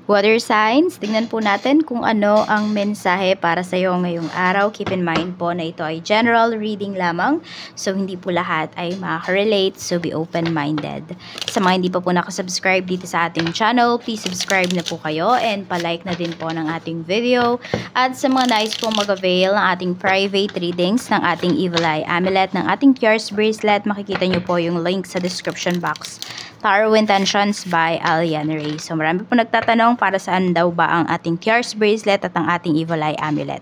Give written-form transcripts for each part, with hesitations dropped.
Water signs, tingnan po natin kung ano ang mensahe para sa iyo ngayong araw. Keep in mind po na ito ay general reading lamang. So, hindi po lahat ay makaka-relate. So, be open-minded. Sa mga hindi pa po nakasubscribe dito sa ating channel, please subscribe na po kayo and palike na din po ng ating video. At sa mga nais po mag-avail ng ating private readings ng ating Evil Eye Amulet, ng ating Cures Bracelet, makikita nyo po yung link sa description box. Tarot Intentions by Aliana Ray. So, marami po nagtatanong para saan daw ba ang ating Cures Bracelet at ang ating Evil Eye Amulet.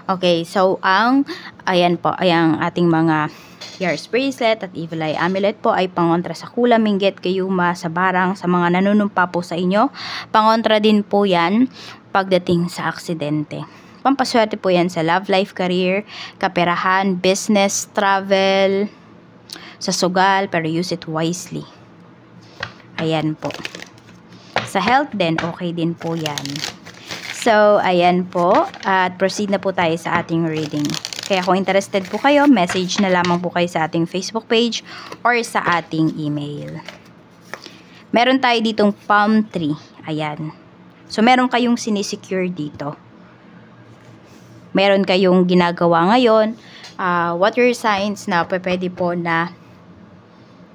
Okay, so ayan po, ayang ating mga Cures Bracelet at Evil Eye Amulet po ay pangontra sa kulam, inggit, kayuma, sa barang, sa mga nanunumpa po sa inyo. Pangontra din po yan pagdating sa aksidente. Pampaswerte po yan sa love life, career, kaperahan, business, travel, sa sugal, pero use it wisely. Ayan po. Sa health din, okay din po yan. So, ayan po. At proceed na po tayo sa ating reading. Kaya kung interested po kayo, message na lamang po kayo sa ating Facebook page or sa ating email. Meron tayo ditong palm tree. Ayan. So, meron kayong sinisecure dito. Meron kayong ginagawa ngayon. Water signs na pwede po na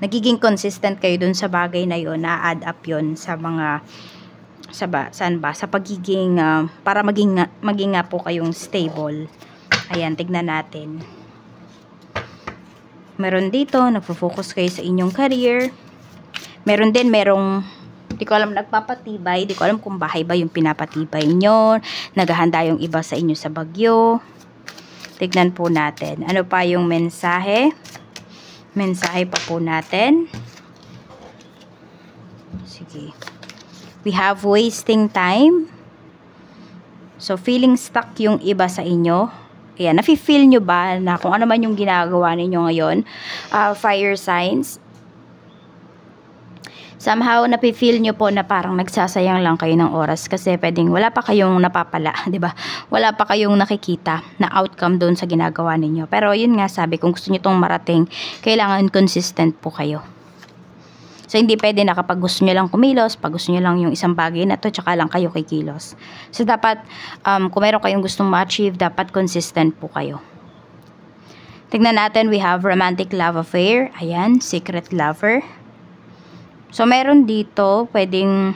nagiging consistent kayo dun sa bagay na yon, na-add up yon sa mga sa pagiging para maging nga po kayong stable. Ayan, tignan natin. Meron dito, nagfo-focus kayo sa inyong career. Meron din, di ko alam, nagpapatibay. Di ko alam kung bahay ba yung pinapatibay nyo. Naghahanda yung iba sa inyo sa bagyo. Tignan po natin. Ano pa yung mensahe? Mensahe pa po natin. Sige. We have wasting time. So, feeling stuck yung iba sa inyo. Ayan, nafe-feel nyo ba na kung ano man yung ginagawa ninyo ngayon? Fire signs. Somehow, nafe-feel nyo po na parang nagsasayang lang kayo ng oras kasi pwedeng wala pa kayong napapala, di ba? Wala pa kayong nakikita na outcome doon sa ginagawa ninyo. Pero yun nga sabi, kung gusto nyo itong marating, kailangan consistent po kayo. So, hindi pwede na kapag gusto nyo lang kumilos, pag gusto nyo lang yung isang bagay na to, tsaka lang kayo kikilos. So, dapat, kung meron kayong gustong ma-achieve, dapat consistent po kayo. Tignan natin, we have romantic love affair. Ayan, secret lover. So, meron dito, pwedeng,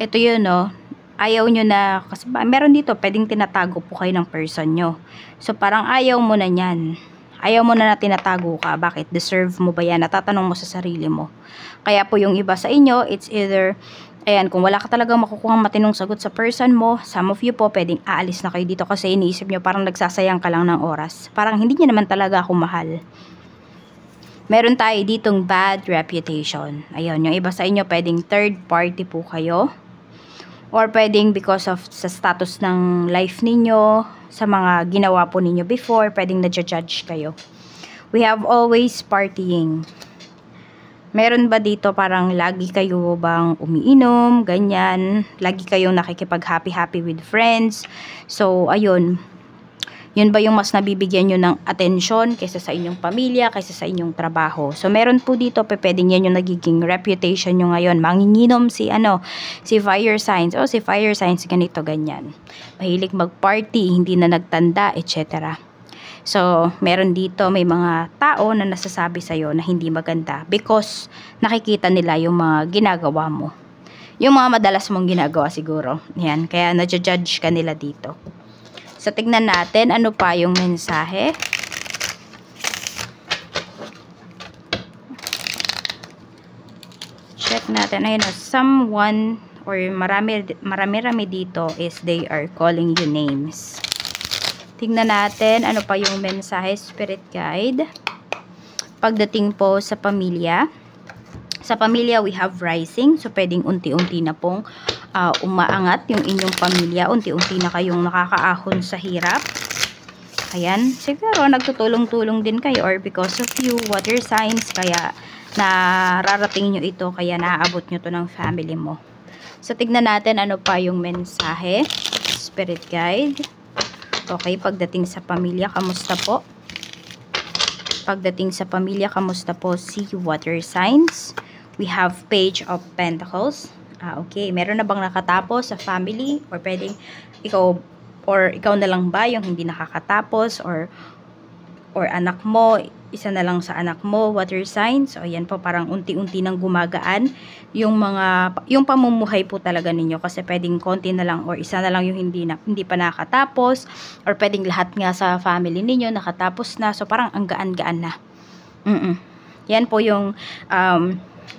ito yun, no, ayaw nyo na, kasi meron dito, pwedeng tinatago po kayo ng person nyo. So, parang ayaw mo na yan. Ayaw mo na tinatago ka. Bakit? Deserve mo ba yan? Natatanong mo sa sarili mo. Kaya po yung iba sa inyo, it's either, ayan, kung wala ka talagang makukuhang matinong sagot sa person mo, some of you po, pwedeng aalis na kayo dito kasi iniisip nyo, parang nagsasayang ka lang ng oras. Parang hindi nyo naman talaga ako mahal. Meron tayo ditong bad reputation. Ayun, yung iba sa inyo, pwedeng third party po kayo. Or pwedeng because of sa status ng life ninyo, sa mga ginawa po ninyo before, pwedeng na-judge kayo. We have always partying. Meron ba dito parang lagi kayo bang umiinom, ganyan, lagi kayong nakikipag-happy-happy with friends. So, ayun. Yun ba yung mas nabibigyan nyo ng atensyon kaysa sa inyong pamilya, kaysa sa inyong trabaho? So, meron po dito, pwedeng yan yung nagiging reputation nyo ngayon. Manginginom si fire signs. O, si fire signs, ganito, ganyan. Mahilig mag-party, hindi na nagtanda, etc. So, meron dito, may mga tao na nasasabi sa'yo na hindi maganda because nakikita nila yung mga ginagawa mo. Yung mga madalas mong ginagawa siguro. Yan, kaya na-judge ka nila dito. So, tignan natin ano pa yung mensahe. Check natin. Ayun, someone or marami dito is they are calling you names. Tignan natin ano pa yung mensahe, spirit guide. Pagdating po sa pamilya. Sa pamilya, we have rising. So, pwedeng unti-unti na pong umaangat yung inyong pamilya. Unti-unti na kayong nakakaahon sa hirap. Ayan. Siguro, nagtutulong-tulong din kayo or because of you, water signs, kaya nararating nyo ito, kaya naaabot nyo to ng family mo. So, tignan natin ano pa yung mensahe. Spirit guide. Okay, pagdating sa pamilya, kamusta po? Pagdating sa pamilya, kamusta po si water signs? We have Page of Pentacles. Okay. Meron na bang nakatapos sa family? Or pwedeng ikaw na lang ba yung hindi nakakatapos? Or anak mo, isa na lang sa anak mo, water signs. So, ayan po, parang unti-unti nang gumagaan yung pamumuhay po talaga ninyo. Kasi pwedeng konti na lang or isa na lang yung hindi pa nakatapos. Or pwedeng lahat nga sa family ninyo nakatapos na. So, parang ang gaan-gaan na. Yan po yung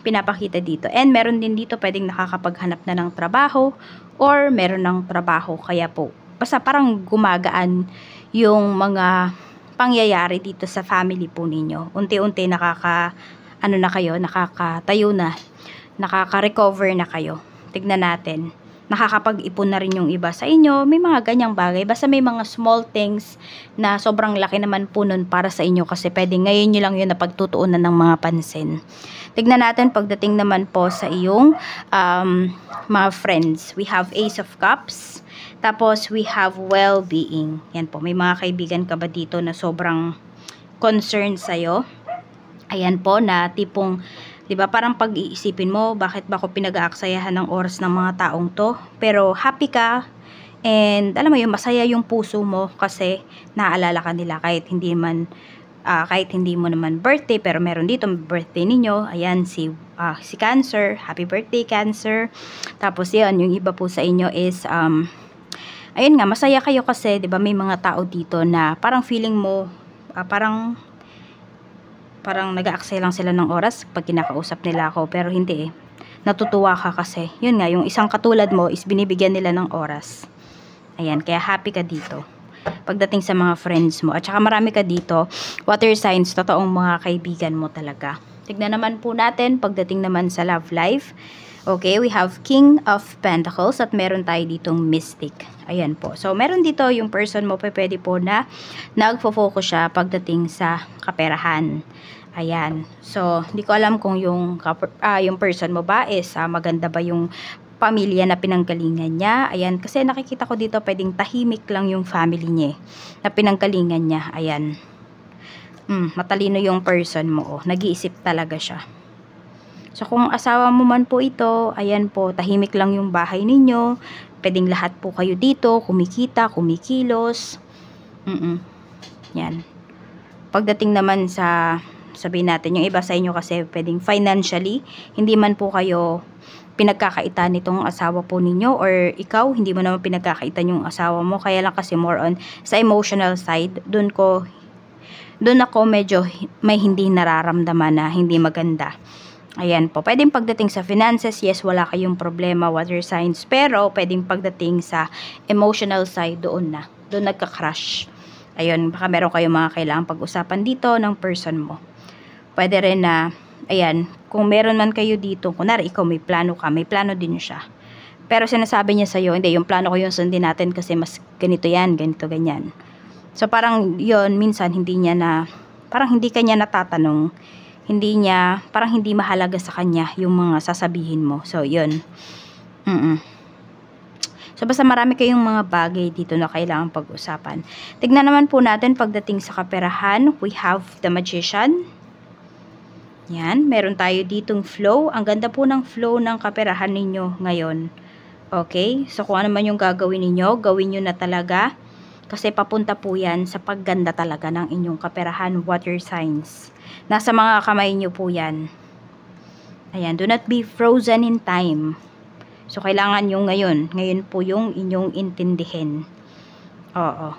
pinapakita dito. And meron din dito pwedeng nakakapaghanap na ng trabaho or meron ng trabaho. Kaya po, basta parang gumagaan yung mga pangyayari dito sa family po ninyo. Unti-unti nakakatayo na, nakaka-recover na kayo. Tignan natin. Nakakapag-ipon na rin yung iba sa inyo. May mga ganyang bagay. Basta may mga small things na sobrang laki naman po nun para sa inyo kasi pwede ngayon nyo lang yun na pagtutuunan ng mga pansin. Tignan natin pagdating naman po sa iyong mga friends. We have Ace of Cups. Tapos, we have well-being. Yan po, may mga kaibigan ka ba dito na sobrang concerned sa'yo? Ayan po, na tipong, di ba, parang pag-iisipin mo, bakit ba ako pinag-aaksayahan ng oras ng mga taong to? Pero, happy ka, and alam mo yun, masaya yung puso mo kasi naaalala ka nila kahit hindi mo naman birthday, pero meron dito birthday ninyo. Ayan, si Cancer. Happy birthday, Cancer. Tapos, yan, yung iba po sa inyo is, ayun nga, masaya kayo kasi, di ba, may mga tao dito na parang feeling mo, parang nag-aaksaya lang sila ng oras pag kinakausap nila ako, pero hindi eh. Natutuwa ka kasi, yun nga, yung isang katulad mo is binibigyan nila ng oras. Ayan, kaya happy ka dito. Pagdating sa mga friends mo, at saka marami ka dito, water signs, totoong mga kaibigan mo talaga. Tignan naman po natin, pagdating naman sa love life. Okay, we have King of Pentacles at meron tayo ditong Mystic. Ayan po. So, meron dito yung person mo, pwede po na nagfo-focus siya pagdating sa kaperahan. Ayan. So, hindi ko alam kung yung person mo ba is maganda ba yung pamilya na pinanggalingan niya. Ayan. Kasi nakikita ko dito, pwedeng tahimik lang yung family niya na pinanggalingan niya. Ayan. Matalino yung person mo. Nag-iisip talaga siya. So, kung asawa mo man po ito, ayan po, tahimik lang yung bahay ninyo. Pwedeng lahat po kayo dito, kumikita, kumikilos. Yan. Pagdating naman sa, sabihin natin, yung iba sa inyo kasi pwedeng financially, hindi man po kayo pinagkakaitan nitong asawa po ninyo, or ikaw, hindi mo naman pinagkakaitan yung asawa mo. Kaya lang kasi more on sa emotional side, doon ako medyo may hindi nararamdaman na hindi maganda. Ayan po. Pwedeng pagdating sa finances, yes, wala kayong problema, water signs. Pero, pwedeng pagdating sa emotional side, doon nagka-crush. Ayun, baka meron kayong mga kailangang pag-usapan dito ng person mo. Pwede rin na, ayan, kung meron man kayo dito, kunwari ikaw may plano ka, may plano din siya. Pero sinasabi niya sa'yo, hindi, yung plano ko yung sundin natin kasi mas ganito yan, ganito, ganyan. So, parang yun, minsan, parang hindi kanya natatanong, parang hindi mahalaga sa kanya yung mga sasabihin mo. So, yun. So, basta marami kayong mga bagay dito na kailangang pag-usapan. Tignan naman po natin pagdating sa kaperahan. We have the Magician. Yan. Meron tayo ditong flow. Ang ganda po ng flow ng kaperahan ninyo ngayon. Okay? So, kung ano man yung gagawin ninyo, gawin nyo na talaga. Kasi papunta po yan sa pagganda talaga ng inyong kaperahan, water signs. Nasa mga kamay nyo po yan. Ayan, do not be frozen in time. So, kailangan yung ngayon. Ngayon po yung inyong intindihin. Oo.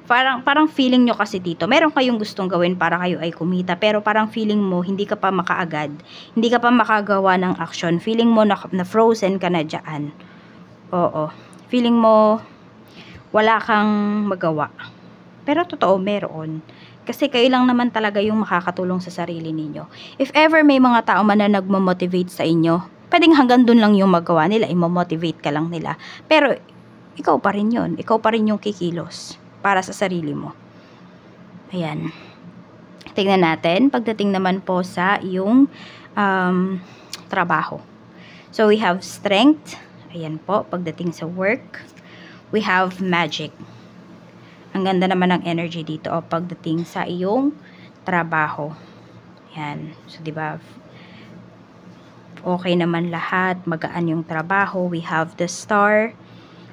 Parang feeling nyo kasi dito, meron kayong gustong gawin para kayo ay kumita. Pero parang feeling mo, hindi ka pa makaagad. Hindi ka pa makagawa ng action. Feeling mo na frozen ka na dyan. Oo. Feeling mo, wala kang magawa. Pero totoo, meron. Kasi kayo lang naman talaga yung makakatulong sa sarili ninyo. If ever may mga tao man na nagmo-motivate sa inyo, pwedeng hanggang dun lang yung magawa nila, imo-motivate ka lang nila. Pero, ikaw pa rin yun. Ikaw pa rin yung kikilos para sa sarili mo. Ayan. Tingnan natin, pagdating naman po sa iyong trabaho. So, we have strength. Ayan po, pagdating sa work. We have magic. Ang ganda naman ng energy dito pagdating sa iyong trabaho. Yan. So, diba? okay naman lahat, magaan yung trabaho. We have the star.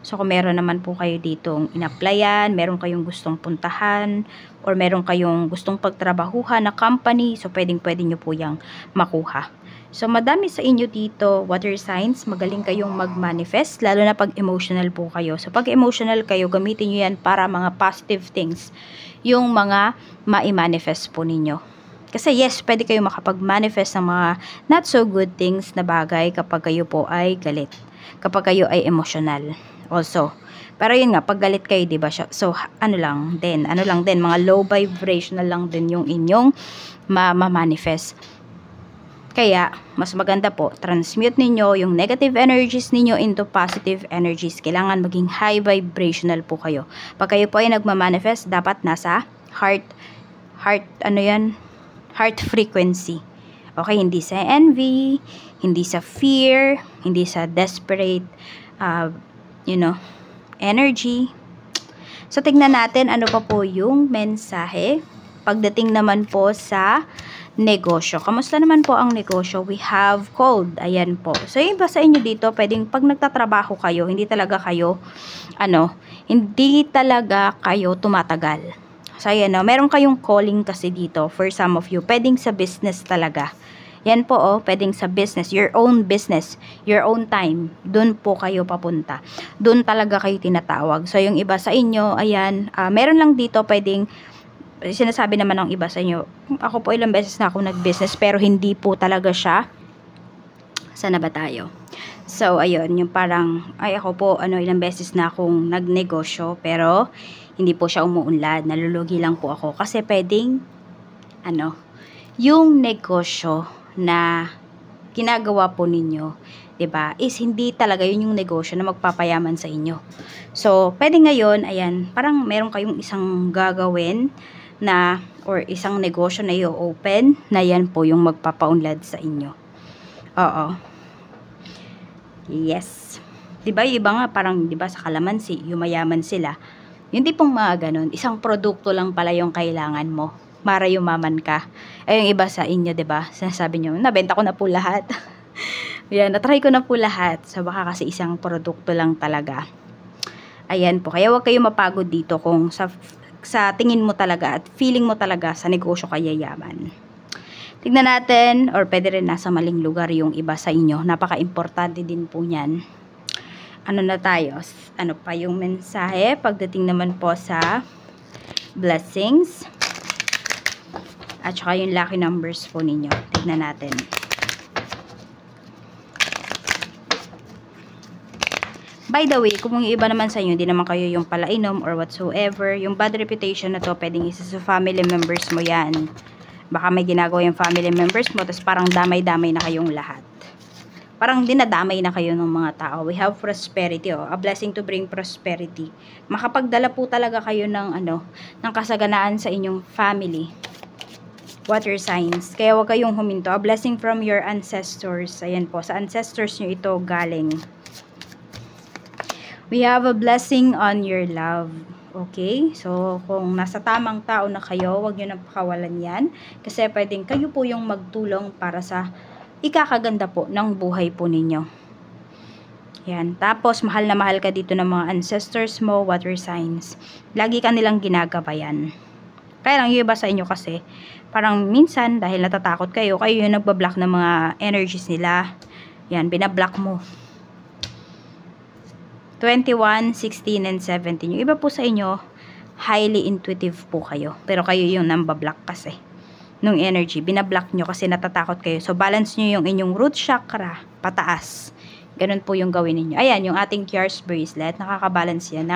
So, kung meron naman po kayo ditong in-applyan, meron kayong gustong puntahan, or meron kayong gustong pagtrabahuhan na company, so pwedeng-pwede nyo po yung makuha. So, madami sa inyo dito, water signs, magaling kayong mag-manifest, lalo na pag emotional po kayo. So, pag emotional kayo, gamitin nyo yan para mga positive things, yung mga ma-manifest po ninyo. Kasi yes, pwede kayo makapag-manifest ng mga not so good things na bagay kapag kayo po ay galit, kapag kayo ay emotional. Also, pero yun nga, pag galit kayo, diba, so, ano lang din, mga low vibrational lang din yung inyong ma-manifest. Kaya, mas maganda po, transmute ninyo yung negative energies ninyo into positive energies. Kailangan maging high vibrational po kayo. Pag kayo po ay nagma-manifest, dapat nasa heart frequency. Okay, hindi sa envy, hindi sa fear, hindi sa desperate, energy. So, tignan natin ano pa po yung mensahe pagdating naman po sa negosyo. Kamusta naman po ang negosyo? We have cold. Ayan po. So, yung iba sa inyo dito, pwedeng pag nagtatrabaho kayo, hindi talaga kayo tumatagal. So, ayan o. Meron kayong calling kasi dito for some of you. Pwedeng sa business talaga. Yan po pwedeng sa business, your own business, your own time. Doon po kayo papunta. Doon talaga kayo tinatawag. So, yung iba sa inyo, ayan, meron lang dito pwedeng, sinasabi naman ng iba sa inyo, ako po ilang beses na ako nag-business, pero hindi po talaga siya. Sana ba tayo? So, ayun, yung parang, ako po, ilang beses na akong nagnegosyo, pero hindi po siya umuunlad. Nalulugi lang po ako. Kasi pwedeng, yung negosyo na ginagawa po ninyo, 'di ba? Is hindi talaga yun yung negosyo na magpapayaman sa inyo. So, pwede ngayon, ayan, parang meron kayong isang gagawin na or isang negosyo na i-open na yan po yung magpapaunlad sa inyo. Oo. Yes. 'Di ba? Yung iba nga parang 'di ba sa kalamansi, yumayaman sila. Yung tipong mga ganun, isang produkto lang pala yung kailangan mo para yumaman ka. Ay, yung iba sa inyo, 'di ba? Sinasabi niyo, nabenta ko na po lahat. Yan, na-try ko na po lahat. So, baka kasi isang produkto lang talaga. Ayan po. Kaya huwag kayo mapagod dito kung sa tingin mo talaga at feeling mo talaga sa negosyo kaya yaman. Tignan natin, or pwede rin nasa maling lugar yung iba sa inyo. Napaka-importante din po niyan. Ano na tayo? Ano pa yung mensahe? Pagdating naman po sa blessings. At saka yung lucky numbers po ninyo. Tignan natin. By the way, kung yung iba naman sa inyo, hindi naman kayo yung palainom or whatsoever, yung bad reputation na to, pwedeng isa sa family members mo yan. Baka may ginagawa yung family members mo, tapos parang damay-damay na kayong lahat. Parang dinadamay na kayo ng mga tao. We have prosperity, a blessing to bring prosperity. Makapagdala po talaga kayo ng ng kasaganaan sa inyong family. Water signs. Kaya huwag kayong huminto. A blessing from your ancestors. Ayan po. Sa ancestors nyo ito galing. We have a blessing on your love. Okay? So, kung nasa tamang tao na kayo, huwag nyo nang pakawalan yan. Kasi pwedeng kayo po yung magtulong para sa ikakaganda po ng buhay po ninyo. Yan. Tapos, mahal na mahal ka dito ng mga ancestors mo, water signs. Lagi ka nilang ginagabayan. Kaya lang yung iba sa inyo kasi, parang minsan, dahil natatakot kayo yung nagbablock ng mga energies nila. Yan, binablock mo. 21, 16, and 17. Yung iba po sa inyo, highly intuitive po kayo. Pero kayo yung nambablock kasi. Nung energy, binablock nyo kasi natatakot kayo. So, balance nyo yung inyong root chakra, pataas. Ganun po yung gawin niyo. Ayan, yung ating Cures bracelet, nakakabalance yan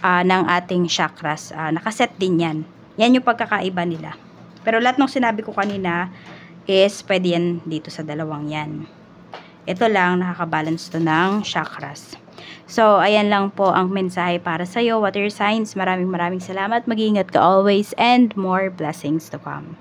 ng ating chakras. Nakaset din yan. Yan yung pagkakaiba nila. Pero lahat ng sinabi ko kanina is pwede yan dito sa dalawang yan. Ito lang, nakakabalance to ng chakras. So, ayan lang po ang mensahe para sa'yo, water signs. Maraming salamat. Mag-iingat ka always and more blessings to come.